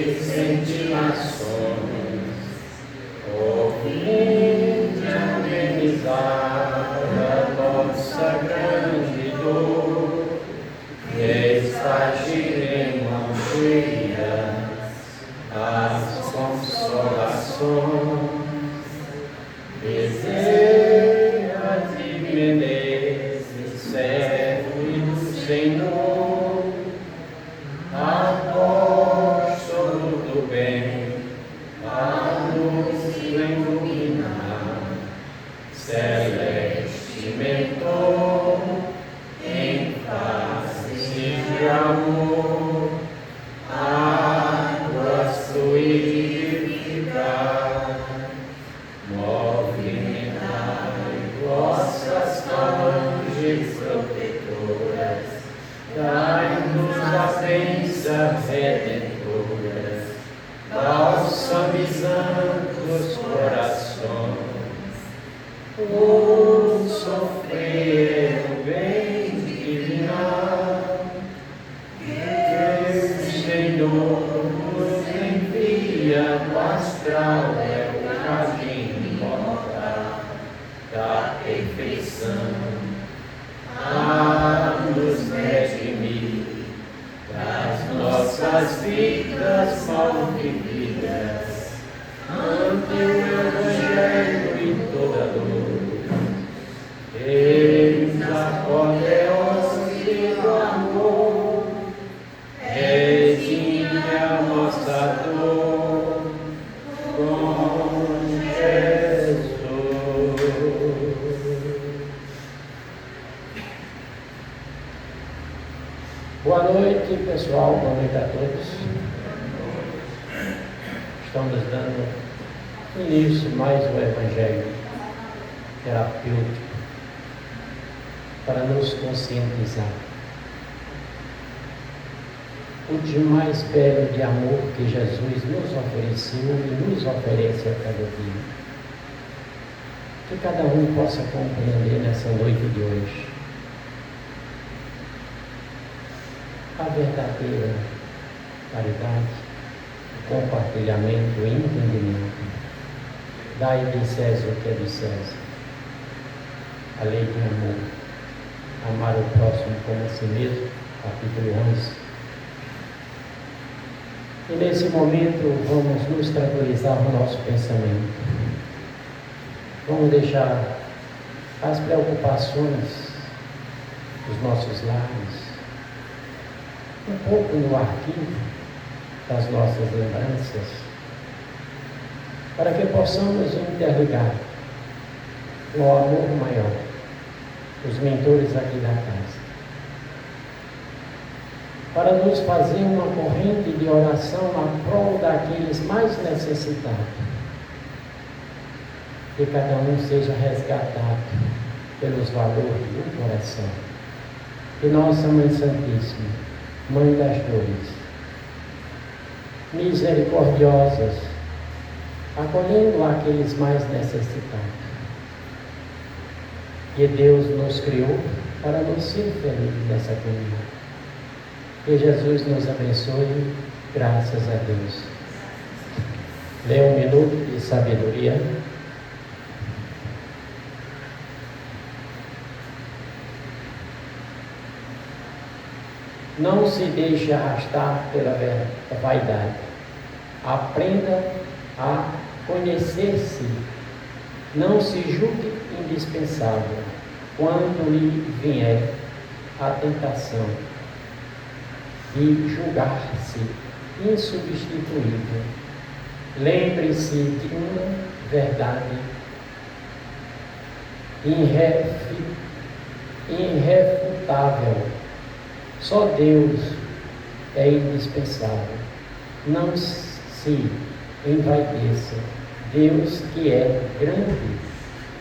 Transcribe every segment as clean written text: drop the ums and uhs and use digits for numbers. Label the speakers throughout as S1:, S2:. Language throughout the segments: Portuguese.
S1: Presente nações, ouvinte amenizar a nossa grande dor, desfagir em mãos cheias as consolações. Bezerra de Menezes, servo do Senhor, apóstolo do bem, a nos iluminar, celeste mentor, em face de amor, águas fluidificar, movimentai vossas falanges protetoras, dai-nos a bênção redentora, balsamizando os corações. O sofrer o bem divinal, que o Senhor nos envia, o astral é o caminho imortal da perfeição, a nos redimir das nossas vidas mal vividas, ante o Evangelho e toda dor. Eis a apoteose do amor, redime a nossa dor com Jesus. Boa noite, pessoal. Boa noite a todos. Estamos dando início mais um Evangelho terapêutico para nos conscientizar o de mais belo de amor que Jesus nos ofereceu e nos oferece a cada dia. Que cada um possa compreender nessa noite de hoje a verdadeira caridade, o compartilhamento, o entendimento. Dai de César o que é de César. A lei de amor. Amar o próximo como a si mesmo. Capítulo 11. E nesse momento vamos nos tranquilizar no nosso pensamento. Vamos deixar as preocupações dos nossos lares um pouco no arquivo das nossas lembranças, para que possamos interligar com o amor maior, os mentores aqui da casa, para nos fazer uma corrente de oração a prol daqueles mais necessitados, que cada um seja resgatado pelos valores do coração. Que nossa Mãe Santíssima, Mãe das Dores, misericordiosas, acolhendo aqueles mais necessitados, que Deus nos criou para nos ser felizes nessa comunidade. Que Jesus nos abençoe, graças a Deus. Dê um minuto de sabedoria. Não se deixe arrastar pela vaidade. Aprenda a conhecer-se. Não se julgue indispensável quando lhe vier a tentação de julgar-se insubstituível. Lembre-se de uma verdade irrefutável. Só Deus é indispensável. Não se envaideça. Deus, que é grande,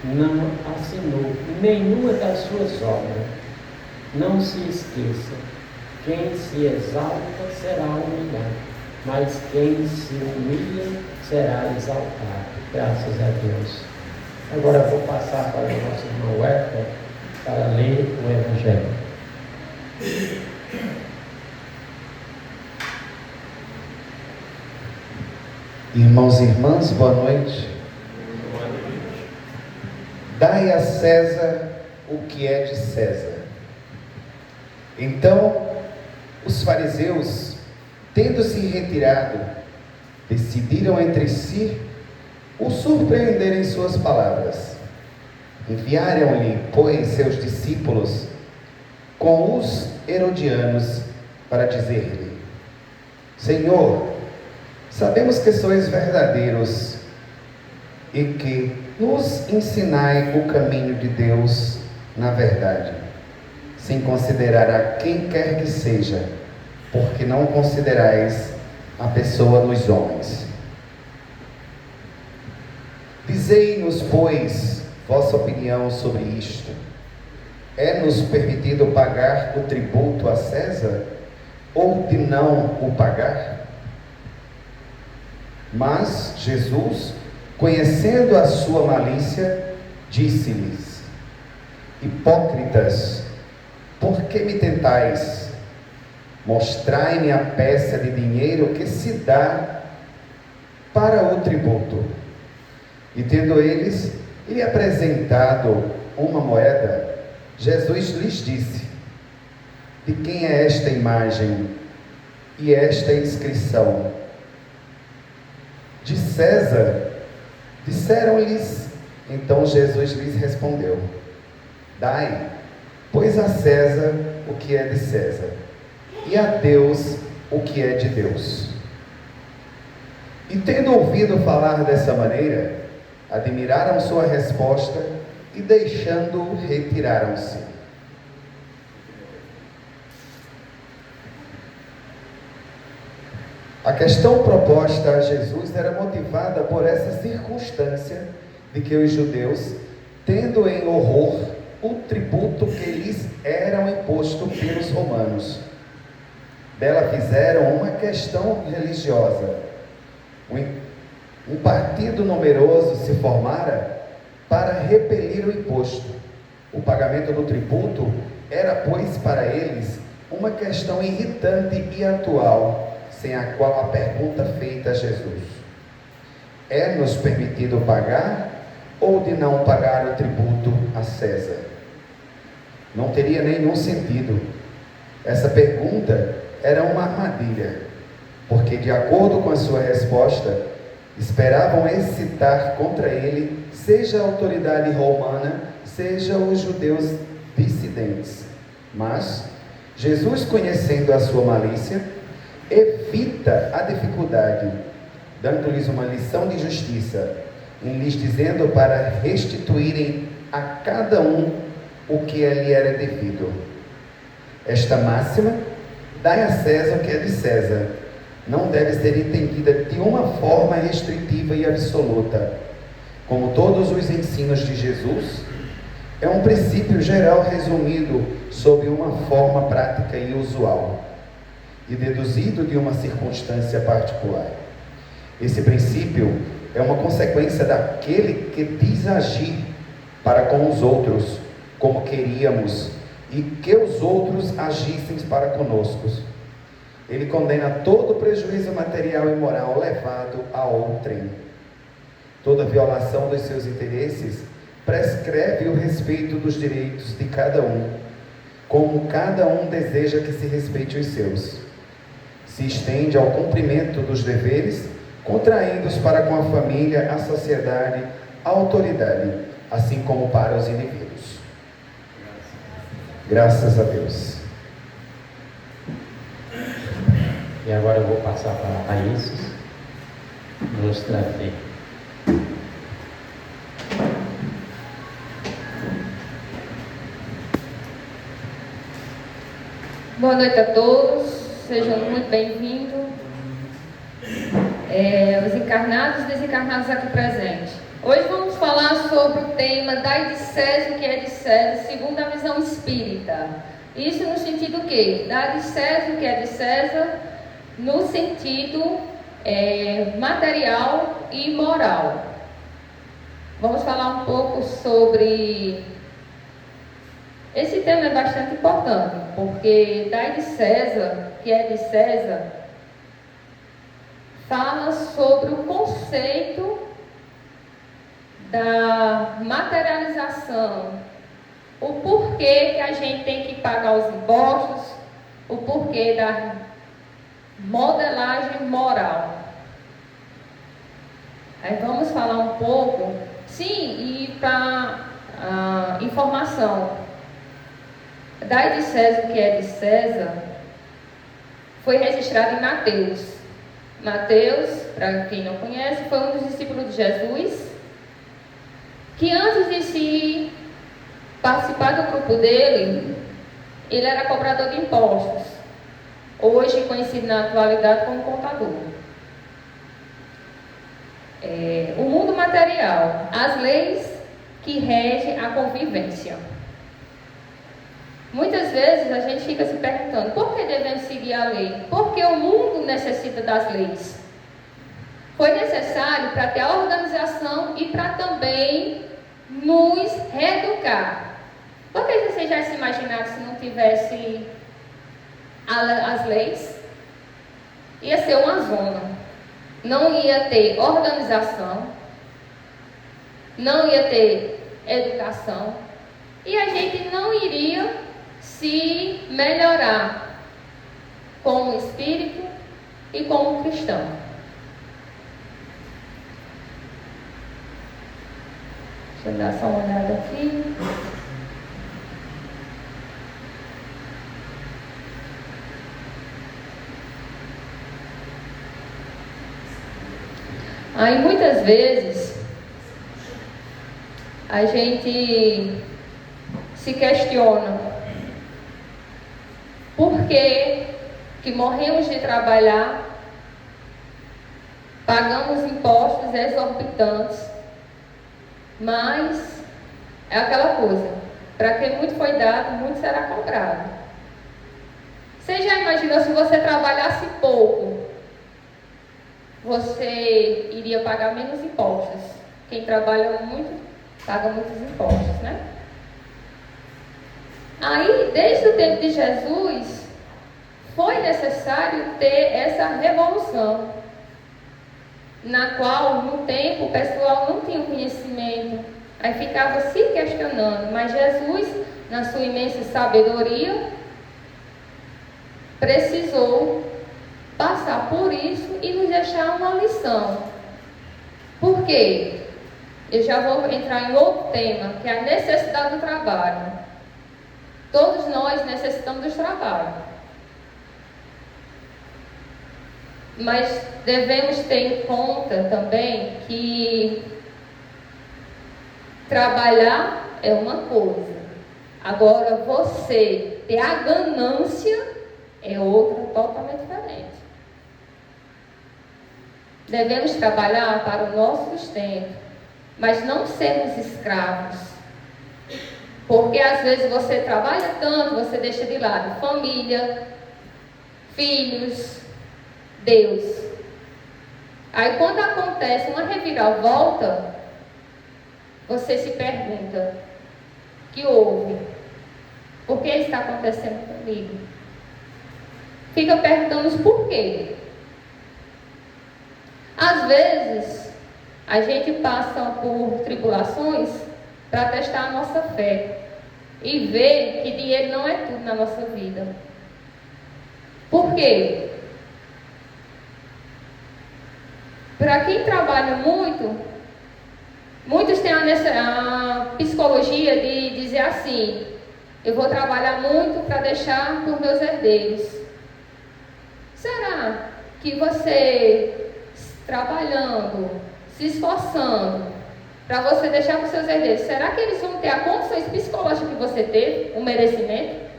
S1: não assinou nenhuma das suas obras. Não se esqueça: quem se exalta será humilhado, mas quem se humilha será exaltado. Graças a Deus. Agora vou passar para o nosso irmão Werther para ler o Evangelho.
S2: Irmãos e irmãs, boa noite. Dai a César o que é de César. Então, os fariseus, tendo se retirado, decidiram entre si o surpreender em suas palavras. Enviaram-lhe, pois, seus discípulos com os herodianos para dizer-lhe: Senhor, sabemos que sois verdadeiros e que nos ensinai o caminho de Deus na verdade, sem considerar a quem quer que seja, porque não considerais a pessoa dos homens. Dizei-nos, pois, vossa opinião sobre isto. É-nos permitido pagar o tributo a César, ou de não o pagar? Mas Jesus, conhecendo a sua malícia, disse-lhes: Hipócritas, por que me tentais? Mostrai-me a peça de dinheiro que se dá para o tributo. E tendo eles lhe apresentado uma moeda, Jesus lhes disse: De quem é esta imagem e esta inscrição? De César. Disseram-lhes. Então Jesus lhes respondeu: Dai, pois, a César o que é de César, e a Deus o que é de Deus. E tendo ouvido falar dessa maneira, admiraram sua resposta e, deixando-o, retiraram-se. A questão proposta a Jesus era motivada por essa circunstância de que os judeus, tendo em horror o tributo que lhes era imposto pelos romanos, dela fizeram uma questão religiosa. Um partido numeroso se formara para repelir o imposto. O pagamento do tributo era, pois, para eles uma questão irritante e atual, sem a qual a pergunta feita a Jesus: é-nos permitido pagar ou de não pagar o tributo a César? Não teria nenhum sentido. Essa pergunta era uma armadilha, porque, de acordo com a sua resposta, esperavam excitar contra ele seja a autoridade romana, seja os judeus dissidentes. Mas Jesus, conhecendo a sua malícia, evita a dificuldade, dando-lhes uma lição de justiça, em lhes dizendo para restituírem a cada um o que lhe era devido. Esta máxima, dai a César o que é de César, não deve ser entendida de uma forma restritiva e absoluta. Como todos os ensinos de Jesus, é um princípio geral resumido sob uma forma prática e usual, e deduzido de uma circunstância particular. Esse princípio é uma consequência daquele que diz agir para com os outros, como queríamos, e que os outros agissem para conosco. Ele condena todo prejuízo material e moral levado a outrem. Toda violação dos seus interesses prescreve o respeito dos direitos de cada um, como cada um deseja que se respeite os seus. Se estende ao cumprimento dos deveres, contraindo-os para com a família, a sociedade, a autoridade, assim como para os indivíduos. Graças a Deus.
S1: E agora eu vou passar para a Thaís nos trazer.
S3: Boa noite a todos, sejam muito bem-vindos, os encarnados e desencarnados aqui presentes. Hoje vamos falar sobre o tema Dai de César o que é de César, segundo a visão espírita. Isso no sentido que? Dai de César o que é de César, no sentido material e moral. Vamos falar um pouco sobre... Esse tema é bastante importante, porque dai de César, que é de César, fala sobre o conceito da materialização, o porquê que a gente tem que pagar os impostos, o porquê da modelagem moral. Aí vamos falar um pouco, sim, e para informação, dai de César o que é de César, foi registrado em Mateus. Mateus, para quem não conhece, foi um dos discípulos de Jesus, que antes de se participar do grupo dele, ele era cobrador de impostos, hoje conhecido na atualidade como contador. O mundo material, as leis que regem a convivência. Muitas vezes a gente fica se perguntando, por que devemos seguir a lei? Porque o mundo necessita das leis. Foi necessário para ter a organização e para também nos reeducar. Por que vocês já se imaginaram se não tivesse as leis? Ia ser uma zona. Não ia ter organização, não ia ter educação, e a gente não iria se melhorar como espírito e como cristão. Deixa eu dar só uma olhada aqui. Aí muitas vezes a gente se questiona por que morremos de trabalhar, pagamos impostos exorbitantes, mas é aquela coisa, para quem muito foi dado, muito será cobrado. Você já imaginou se você trabalhasse pouco, você iria pagar menos impostos? Quem trabalha muito, paga muitos impostos, né? Aí, desde o tempo de Jesus, foi necessário ter essa revolução, na qual, no tempo, o pessoal não tinha conhecimento, aí ficava se questionando, mas Jesus, na sua imensa sabedoria, precisou passar por isso e nos deixar uma lição. Por quê? Eu já vou entrar em outro tema, que é a necessidade do trabalho. Todos nós necessitamos do trabalho. Mas devemos ter em conta também que trabalhar é uma coisa. Agora, você ter a ganância é outra totalmente diferente. Devemos trabalhar para o nosso sustento, mas não sermos escravos. Porque às vezes você trabalha tanto, você deixa de lado família, filhos, Deus. Aí quando acontece uma reviravolta, você se pergunta, o que houve? Por que está acontecendo comigo? Fica perguntando os porquê. Às vezes, a gente passa por tribulações para testar a nossa fé e ver que dinheiro não é tudo na nossa vida. Por quê? Para quem trabalha muito, muitos têm a psicologia de dizer assim, eu vou trabalhar muito para deixar para os meus herdeiros. Será que você trabalhando, se esforçando para você deixar para os seus herdeiros, será que eles vão ter as condições psicológicas que você teve, o merecimento?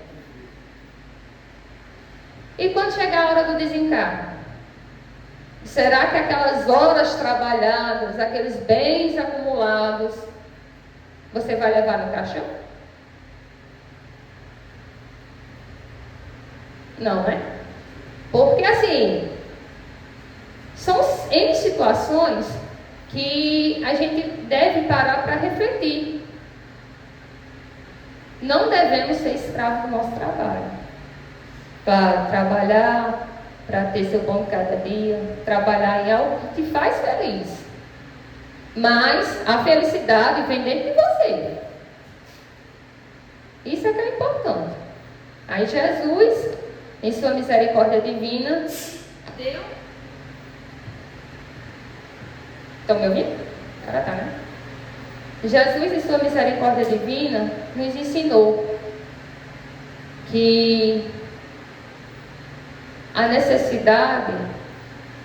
S3: E quando chegar a hora do desencargo, será que aquelas horas trabalhadas, aqueles bens acumulados, você vai levar no caixão? Não, né? Porque assim, são N situações que a gente deve parar para refletir. Não devemos ser escravos do nosso trabalho. Para trabalhar, para ter seu pão de cada dia, trabalhar em algo que te faz feliz. Mas a felicidade vem dentro de você. Isso é que é importante. Aí Jesus, em sua misericórdia divina, deu... Estão me ouvindo? Cara, tá, né? Jesus, em sua misericórdia divina, nos ensinou que a necessidade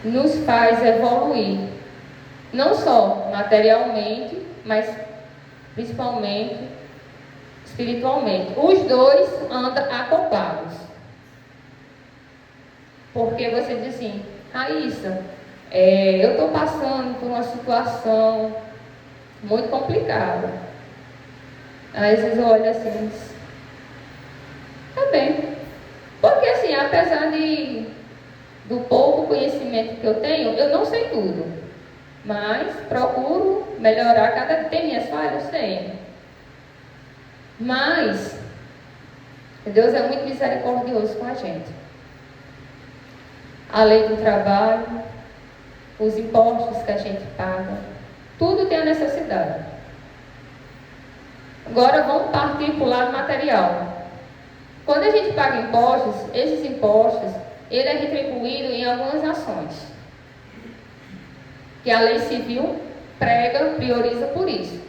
S3: nos faz evoluir, não só materialmente, mas principalmente espiritualmente. Os dois andam acoplados. Porque você diz assim, Raíssa, eu estou passando por uma situação muito complicada. Aí vocês olham assim, tá bem. Porque assim, apesar do pouco conhecimento que eu tenho, eu não sei tudo. Mas procuro melhorar cada dia. Tem minhas falhas? Tenho. Mas Deus é muito misericordioso com a gente. A lei do trabalho, os impostos que a gente paga, tudo tem a necessidade. Agora vamos partir para o lado material. Quando a gente paga impostos, esses impostos, ele é retribuído em algumas ações. Que a lei civil prioriza por isso.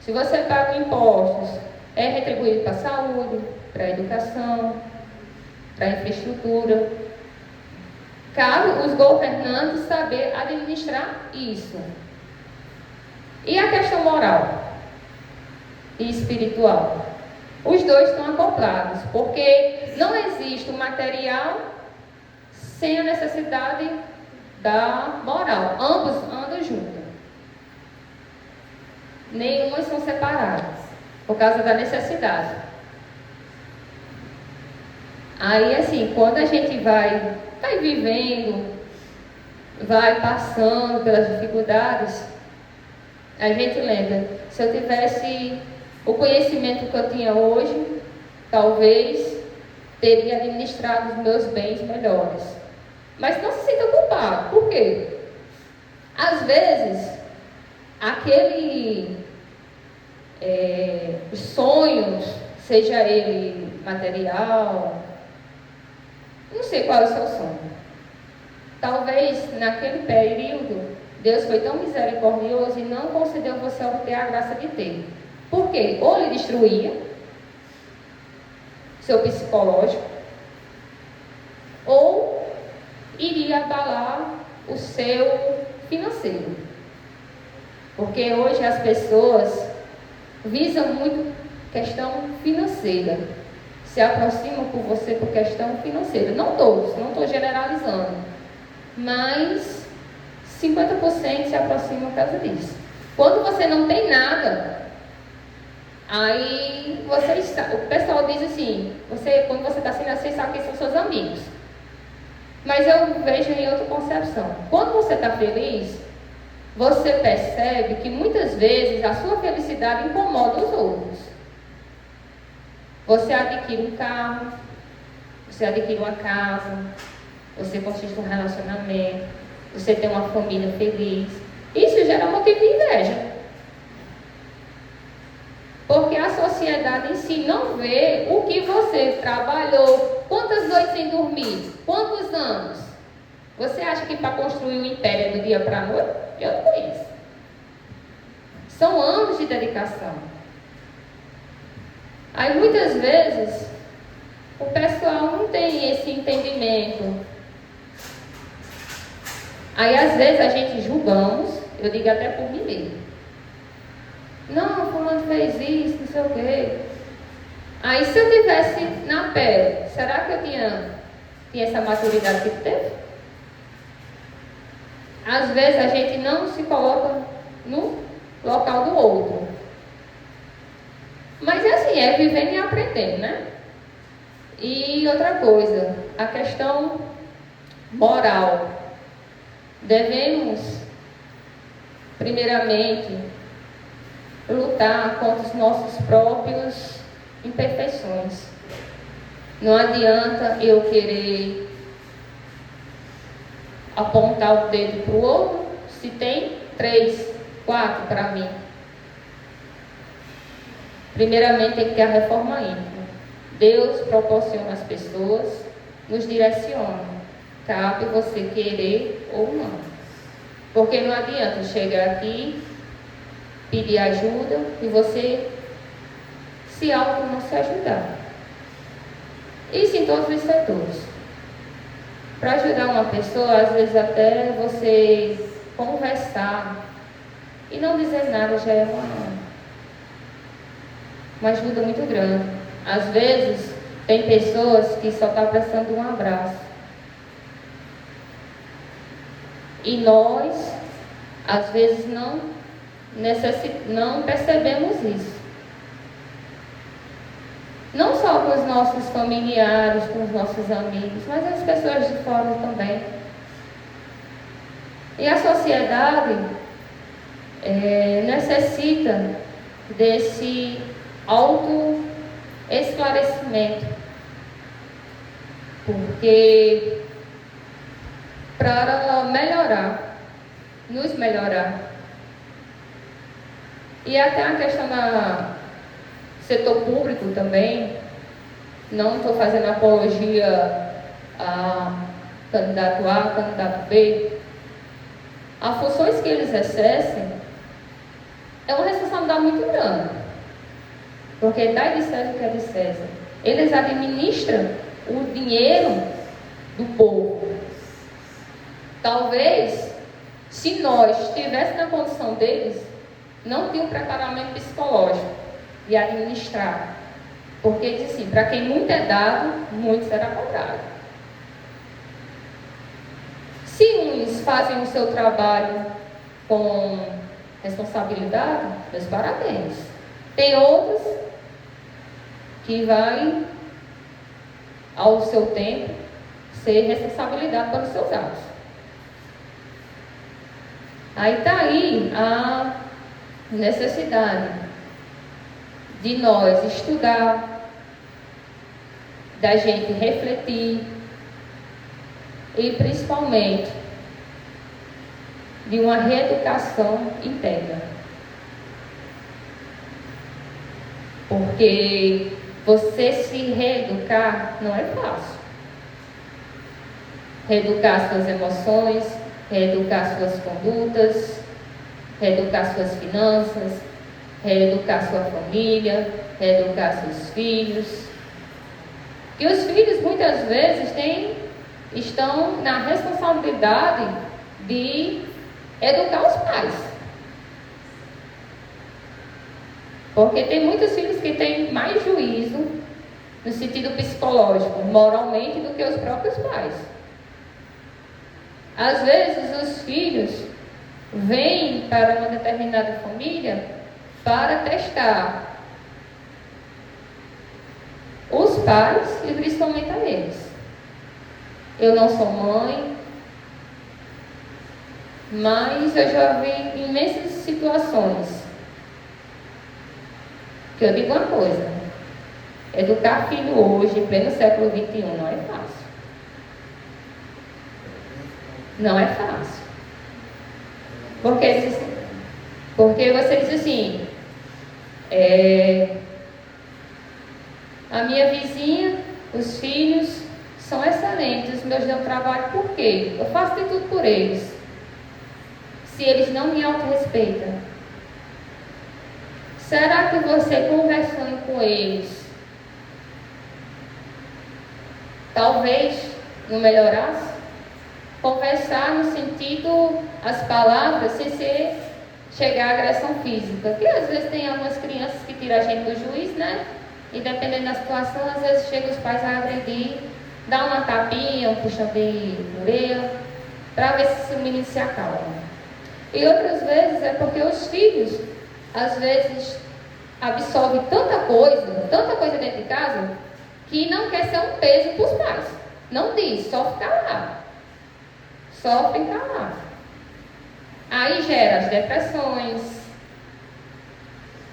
S3: Se você paga impostos, é retribuído para a saúde, para a educação, para a infraestrutura. Cabe os governantes saber administrar isso. E a questão moral e espiritual? Os dois estão acoplados, porque não existe o material sem a necessidade da moral. Ambos andam juntos. Nenhuma são separadas, por causa da necessidade. Aí, assim, quando a gente vai vivendo, vai passando pelas dificuldades, a gente lembra, se eu tivesse o conhecimento que eu tinha hoje, talvez teria administrado os meus bens melhores. Mas não se sinta culpado. Por quê? Às vezes, os sonhos, seja ele material, não sei qual é o seu sonho. Talvez naquele período Deus foi tão misericordioso e não concedeu você obter a graça de ter. Por quê? Ou lhe destruía seu psicológico, ou iria abalar o seu financeiro. Porque hoje as pessoas visam muito questão financeira, se aproximam por você por questão financeira. Não todos, não estou generalizando, mas 50% se aproximam por causa disso. Quando você não tem nada, aí o pessoal diz assim, quando você está assim, você sabe quem são seus amigos. Mas eu vejo em outra concepção. Quando você está feliz, você percebe que muitas vezes a sua felicidade incomoda os outros. Você adquire um carro, você adquire uma casa, você conquista um relacionamento, você tem uma família feliz. Isso gera motivo de inveja. Porque a sociedade em si não vê o que você trabalhou, quantas noites sem dormir, quantos anos. Você acha que para construir um império é do dia para a noite? Eu não conheço. São anos de dedicação. Aí muitas vezes o pessoal não tem esse entendimento. Aí às vezes a gente julgamos, eu digo até por mim mesmo. Não, fulano fez isso, não sei o quê. Aí se eu tivesse na pele, será que eu tinha essa maturidade que teve? Às vezes a gente não se coloca no local do outro. Mas é assim, é vivendo e aprendendo, né? E outra coisa, a questão moral. Devemos, primeiramente, lutar contra os nossos próprios imperfeições. Não adianta eu querer apontar o dedo para o outro, se tem 3, 4 para mim. Primeiramente tem que ter a reforma íntima. Deus proporciona as pessoas, nos direciona. Cabe você querer ou não. Porque não adianta chegar aqui, pedir ajuda e você se não se ajudar. Isso em todos os setores. Para ajudar uma pessoa, às vezes até você conversar e não dizer nada já é uma ajuda muito grande. Às vezes tem pessoas que só estão precisando de um abraço. E nós, às vezes, não percebemos isso. Não só com os nossos familiares, com os nossos amigos, mas as pessoas de fora também. E a sociedade necessita desse autoesclarecimento. Porque para nos melhorar. E até a questão do setor público também, não estou fazendo apologia a candidato A, candidato B. As funções que eles exercem é uma responsabilidade muito grande. Porque dá de César o que é de César. Eles administram o dinheiro do povo. Talvez, se nós estivéssemos na condição deles, não tinha um preparamento psicológico de administrar. Porque diz assim, para quem muito é dado, muito será cobrado. Se uns fazem o seu trabalho com responsabilidade, meus parabéns. Tem outros que vai, ao seu tempo, ser responsabilidade pelos seus atos. Aí está aí a necessidade de nós estudar, da gente refletir e principalmente de uma reeducação interna. Porque você se reeducar não é fácil. Reeducar suas emoções, reeducar suas condutas, reeducar suas finanças, reeducar sua família, reeducar seus filhos. E os filhos muitas vezes estão na responsabilidade de educar os pais. Porque tem muitos filhos que têm mais juízo no sentido psicológico, moralmente, do que os próprios pais. Às vezes os filhos vêm para uma determinada família para testar os pais e principalmente a eles. Eu não sou mãe, mas eu já vi imensas situações que eu digo uma coisa: educar filho hoje, em pleno século XXI, não é fácil. Não é fácil. Porque você diz assim, a minha vizinha, os filhos são excelentes, os meus dão trabalho, por quê? Eu faço de tudo por eles. Se eles não me autorrespeitam, será que você conversando com eles, talvez não melhorasse? Conversar no sentido, as palavras, sem chegar à agressão física. Porque às vezes tem algumas crianças que tiram a gente do juiz, né? E dependendo da situação, às vezes chegam os pais a agredir, dá uma tapinha, um puxão de orelha, para ver se o menino se acalma. E outras vezes é porque os filhos, às vezes, absorvem tanta coisa dentro de casa, que não quer ser um peso para os pais. Não diz, só ficar lá. Só ficar lá. Aí gera as depressões,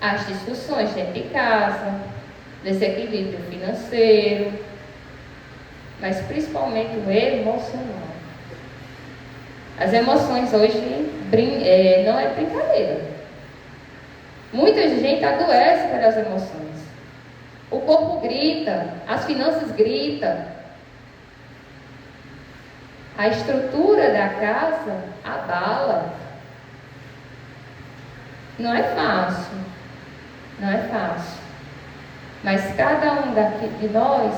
S3: as discussões dentro de casa, desequilíbrio financeiro, mas principalmente o emocional. As emoções hoje não é brincadeira. Muita gente adoece pelas emoções. O corpo grita, as finanças gritam, a estrutura da casa abala. Não é fácil, não é fácil. Mas cada um de nós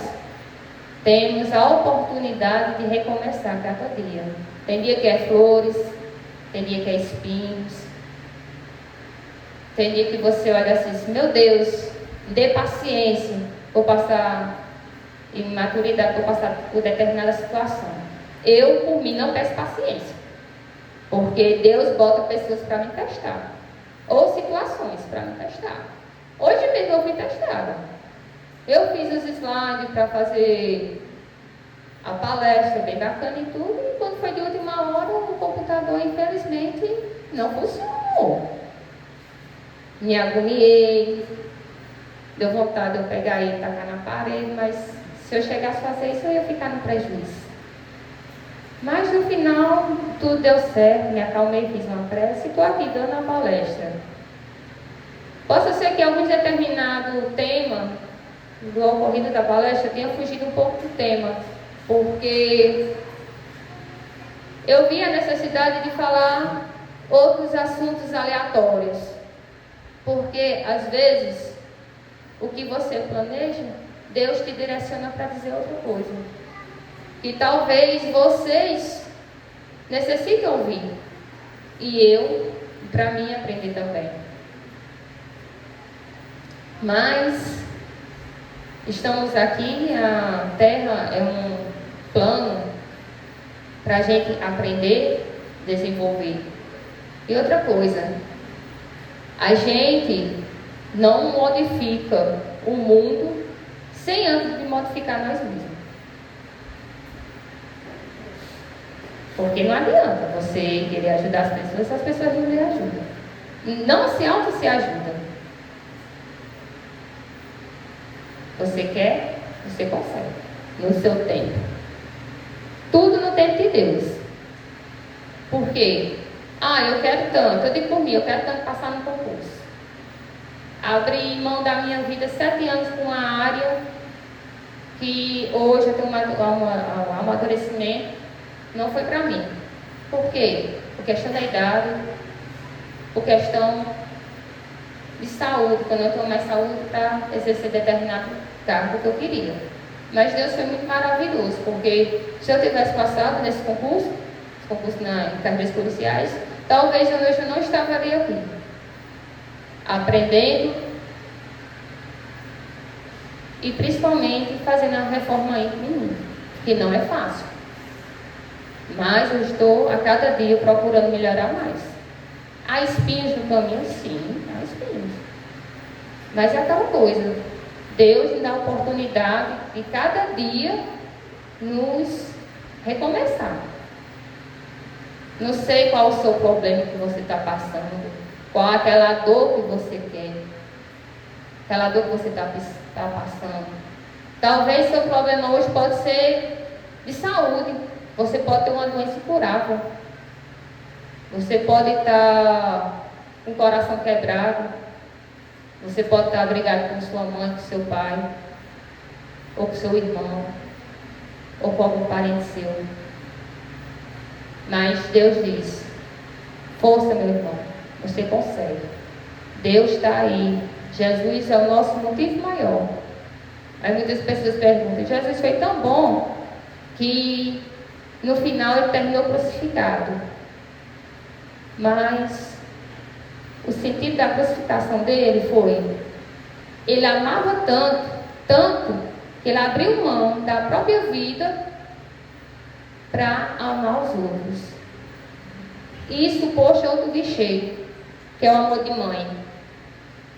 S3: temos a oportunidade de recomeçar cada dia. Tem dia que é flores, tem dia que é espinhos, tem dia que você olha assim, meu Deus, dê paciência, vou passar imaturidade, vou passar por determinada situação. Eu, por mim, não peço paciência, porque Deus bota pessoas para me testar, ou situações para me testar. Hoje mesmo eu fui testada. Eu fiz os slides para fazer a palestra bem bacana e tudo, e quando foi de última hora, o computador, infelizmente, não funcionou. Me agoniei, deu vontade de eu pegar e tacar na parede, mas se eu chegasse a fazer isso, eu ia ficar no prejuízo. Mas no final, tudo deu certo, me acalmei, fiz uma prece e estou aqui dando a palestra. Possa ser que algum determinado tema do ocorrido da palestra tenha fugido um pouco do tema, porque eu vi a necessidade de falar outros assuntos aleatórios, porque às vezes o que você planeja, Deus te direciona para dizer outra coisa, e talvez vocês necessitem ouvir, e eu, para mim, aprender também. Mas estamos aqui, a Terra é um plano para a gente aprender, desenvolver. E outra coisa, a gente não modifica o mundo sem antes de modificar nós mesmos. Porque não adianta você querer ajudar as pessoas se as pessoas não lhe ajudam. Não se ajuda. Você quer, você consegue. No seu tempo. Tudo no tempo de Deus. Por quê? Eu quero tanto. Eu digo por mim, eu quero tanto passar no concurso. Abri mão da minha vida 7 anos com uma área que hoje eu tenho um amadurecimento. Não foi para mim. Por quê? Por questão da idade, por questão de saúde, quando eu não tenho mais saúde para exercer determinado cargo que eu queria. Mas Deus foi muito maravilhoso, porque se eu tivesse passado nesse concurso em carreiras policiais, talvez hoje eu não estaria aqui, aprendendo e principalmente fazendo a reforma íntima em mim, que não é fácil. Mas eu estou a cada dia procurando melhorar mais. Há espinhos no caminho? Sim, há espinhos. Mas é aquela coisa, Deus nos dá a oportunidade de cada dia nos recomeçar. Não sei qual o seu problema que você está passando, qual aquela dor que você quer, aquela dor que você está passando. Talvez seu problema hoje pode ser de saúde. Você pode ter uma doença incurável. Você pode estar com o coração quebrado. Você pode estar brigado com sua mãe, com seu pai, ou com seu irmão, ou com algum parente seu. Mas Deus diz: força, meu irmão, você consegue. Deus está aí. Jesus é o nosso motivo maior. Aí muitas pessoas perguntam: Jesus foi tão bom que no final ele terminou crucificado. Mas o sentido da crucificação dele foi: ele amava tanto, que ele abriu mão da própria vida para amar os outros. Isso puxa outro clichê, que é o amor de mãe.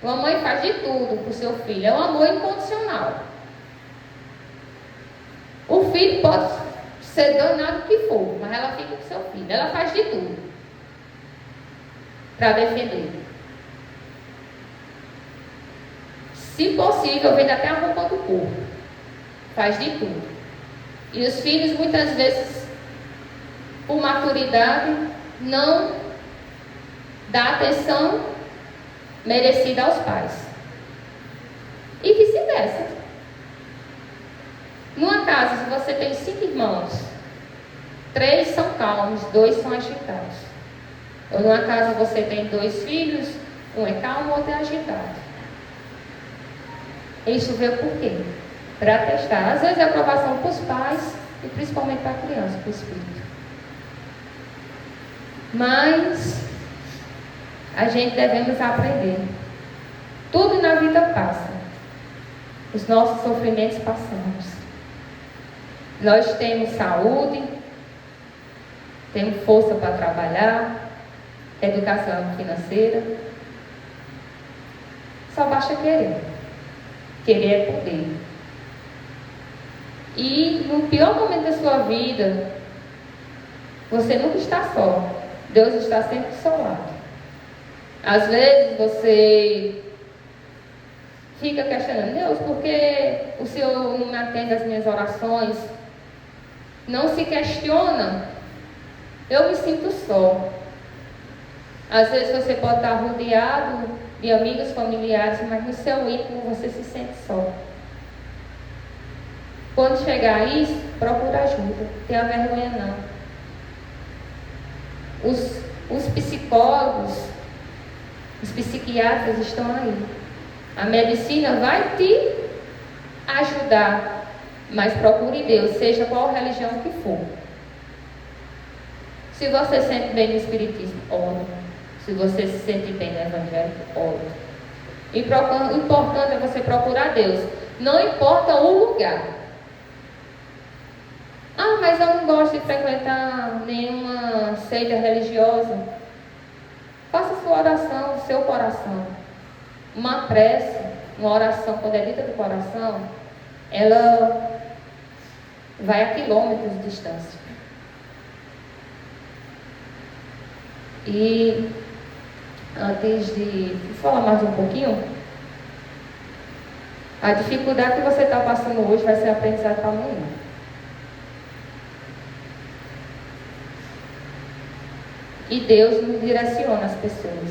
S3: Uma mãe faz de tudo para o seu filho, é um amor incondicional. O filho pode ser danado que for, mas ela fica com seu filho, ela faz de tudo para defender. Se possível, vende até a roupa do corpo, faz de tudo. E os filhos muitas vezes, por maturidade, não dá atenção merecida aos pais. E vice-versa. Numa casa, se você tem 5 irmãos, 3 são calmos, 2 são agitados. Ou numa casa você tem 2 filhos, um é calmo, o outro é agitado. Isso veio por quê? Para testar. Às vezes é aprovação para os pais e principalmente para a criança, para o espírito. Mas a gente devemos aprender. Tudo na vida passa. Os nossos sofrimentos passamos. Nós temos saúde, temos força para trabalhar, educação financeira. Só basta querer. Querer é poder. E no pior momento da sua vida, você nunca está só. Deus está sempre do seu lado. Às vezes você fica questionando: Deus, por que o Senhor não me atende às minhas orações? Não se questiona. Eu me sinto só. Às vezes você pode estar rodeado de amigos, familiares, mas no seu íntimo você se sente só. Quando chegar a isso, procura ajuda. Tenha vergonha não. Os psicólogos, os psiquiatras estão aí. A medicina vai te ajudar, mas procure Deus, seja qual religião que for. Se você se sente bem no espiritismo, ore. Se você se sente bem no evangelho, ore. O importante é você procurar Deus. Não importa o lugar. Ah, mas eu não gosto de frequentar nenhuma seita religiosa. Faça sua oração do seu coração. Uma prece, uma oração, quando é dita do coração, ela vai a quilômetros de distância. E antes de falar mais um pouquinho, a dificuldade que você está passando hoje vai ser aprendizado para amanhã. E Deus nos direciona as pessoas.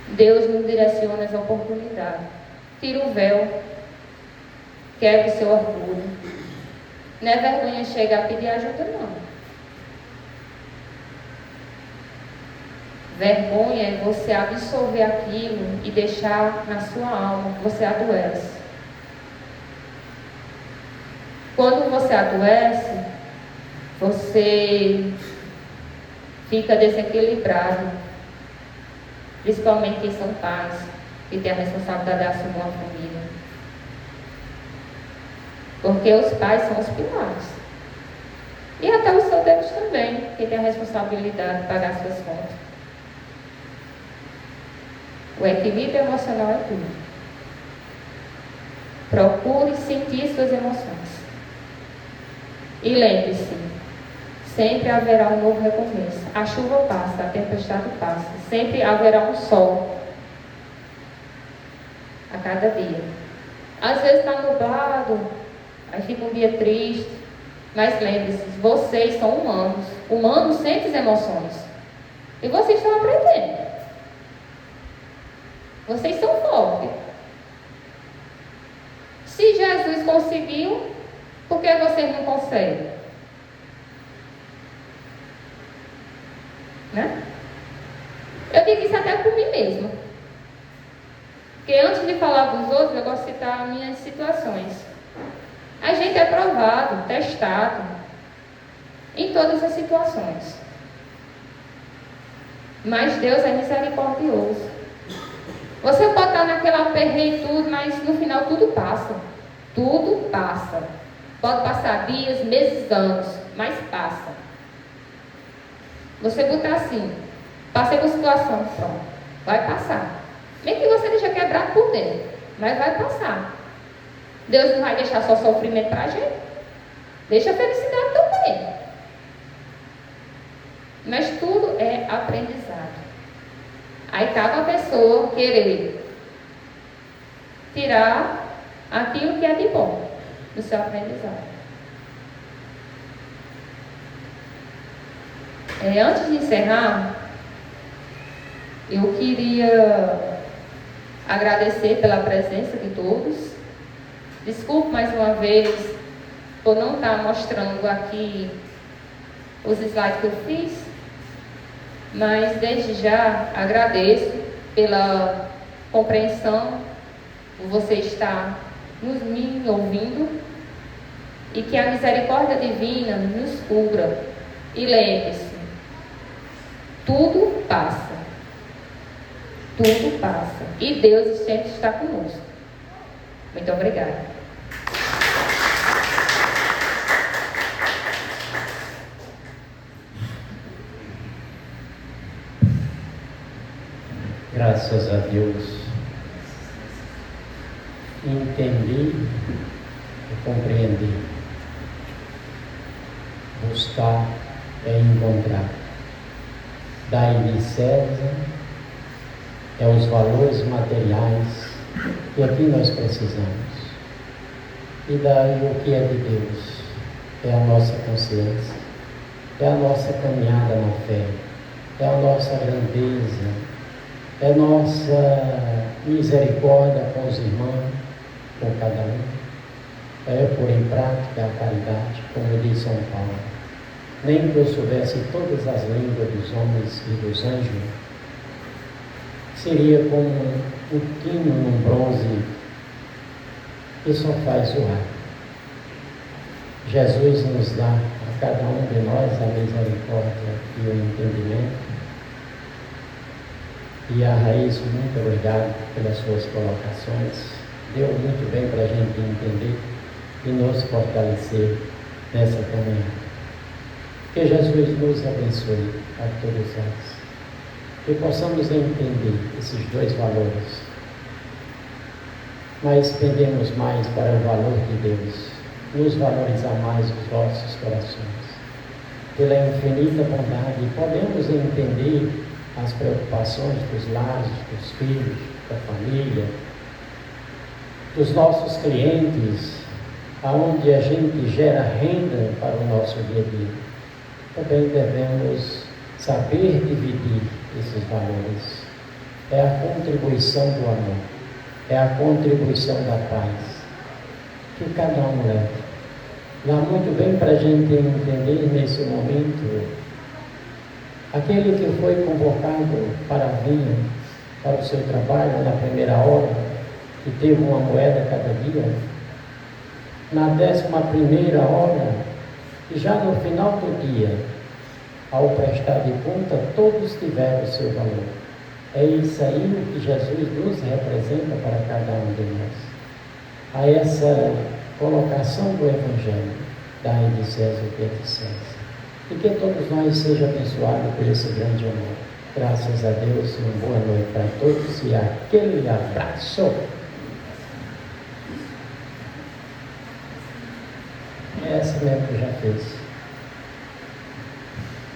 S3: Deus nos direciona as oportunidades. Tira o véu. Quebre o seu orgulho. Não é vergonha chegar a pedir ajuda, não. Vergonha é você absorver aquilo e deixar na sua alma. Você adoece. Quando você adoece, você fica desequilibrado, principalmente quem são pais, que têm a responsabilidade de assumir uma família. Porque os pais são os pilares. E até os solteiros também, que têm a responsabilidade de pagar suas contas. O equilíbrio emocional é tudo. Procure sentir suas emoções. E lembre-se, sempre haverá um novo recomeço. A chuva passa, a tempestade passa. Sempre haverá um sol a cada dia. Às vezes está nublado, aí fica um dia triste. Mas lembre-se, vocês são humanos. Humanos sentem emoções. E vocês estão aprendendo. Vocês são fortes. Se Jesus conseguiu, por que vocês não conseguem? Né? Eu digo isso até por mim mesma. Porque antes de falar dos outros, eu gosto de citar minhas situações. A gente é provado, testado em todas as situações. Mas Deus é misericordioso. Você pode estar naquele aperreio e tudo, mas no final tudo passa. Tudo passa. Pode passar dias, meses, anos, mas passa. Você botar assim, passei por situação, pronto, vai passar. Nem que você deixe quebrado por dentro, mas vai passar. Deus não vai deixar só sofrimento para a gente. Deixa a felicidade também. Mas tudo é aprendizado. Aí cabe a pessoa querer tirar aquilo que é de bom do seu aprendizado. Antes de encerrar, eu queria agradecer pela presença de todos. Desculpe mais uma vez por não estar mostrando aqui os slides que eu fiz, mas desde já agradeço pela compreensão, por você estar me ouvindo, e que a misericórdia divina nos cubra. E lembre-se, tudo passa. Tudo passa. E Deus sempre está conosco. Muito obrigada.
S1: Graças a Deus, entendi e compreendi. Buscar é encontrar. Dai-lhe César é os valores materiais que aqui nós precisamos. E daí o que é de Deus é a nossa consciência, é a nossa caminhada na fé, é a nossa grandeza, é a nossa misericórdia com os irmãos, com cada um. É pôr em prática a caridade, como diz São Paulo. Nem que eu soubesse todas as línguas dos homens e dos anjos, seria como um quino num bronze que só faz zoar. Jesus nos dá a cada um de nós a misericórdia e o entendimento. E a Raiz, muito obrigado pelas suas colocações. Deu muito bem para a gente entender e nos fortalecer nessa caminhada. Que Jesus nos abençoe a todos nós. Que possamos entender esses dois valores, mas pendemos mais para o valor de Deus, nos valorizar mais os nossos corações. Pela infinita bondade, podemos entender as preocupações dos lares, dos filhos, da família, dos nossos clientes, aonde a gente gera renda para o nosso dia a dia. Também devemos saber dividir esses valores. É a contribuição do amor, é a contribuição da paz, que cada um leva. Dá muito bem para a gente entender nesse momento, aquele que foi convocado para vir para o seu trabalho na primeira hora, que teve uma moeda cada dia, na 11ª hora, e já no final do dia, ao prestar de conta, todos tiveram o seu valor. É isso aí que Jesus nos representa para cada um de nós. A essa colocação do Evangelho, dai de César o que é de César. E que todos nós sejam abençoados por esse grande amor. Graças a Deus, uma boa noite para todos e aquele abraço. Essa mesmo que já fez.